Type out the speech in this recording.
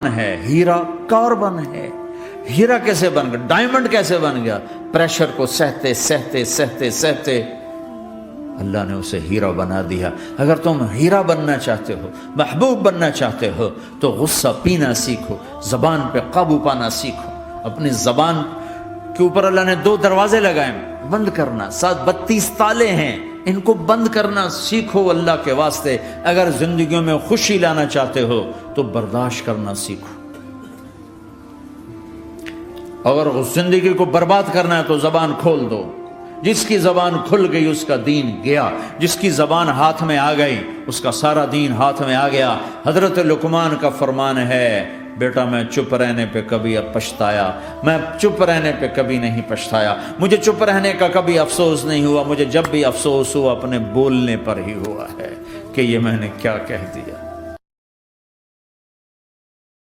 ہے، ہیرا کاربن ہے۔ ہیرا کیسے بن گیا؟ ڈائمنڈ کیسے بن گیا؟ پریشر کو سہتے سہتے سہتے سہتے اللہ نے اسے ہیرا بنا دیا۔ اگر تم ہیرا بننا چاہتے ہو، محبوب بننا چاہتے ہو، تو غصہ پینا سیکھو، زبان پہ قابو پانا سیکھو۔ اپنی زبان کے اوپر اللہ نے 2 دروازے لگائے، بند کرنا، ساتھ 32 تالے ہیں، ان کو بند کرنا سیکھو اللہ کے واسطے۔ اگر زندگیوں میں خوشی لانا چاہتے ہو تو برداشت کرنا سیکھو، اگر زندگی کو برباد کرنا ہے تو زبان کھول دو۔ جس کی زبان کھل گئی اس کا دین گیا، جس کی زبان ہاتھ میں آ گئی اس کا سارا دین ہاتھ میں آ گیا۔ حضرت لقمان کا فرمان ہے، بیٹا میں چپ رہنے پہ کبھی اب پچھتایا، میں چپ رہنے پہ کبھی نہیں پچھتایا، مجھے چپ رہنے کا کبھی افسوس نہیں ہوا، مجھے جب بھی افسوس ہوا اپنے بولنے پر ہی ہوا ہے کہ یہ میں نے کیا کہہ دیا۔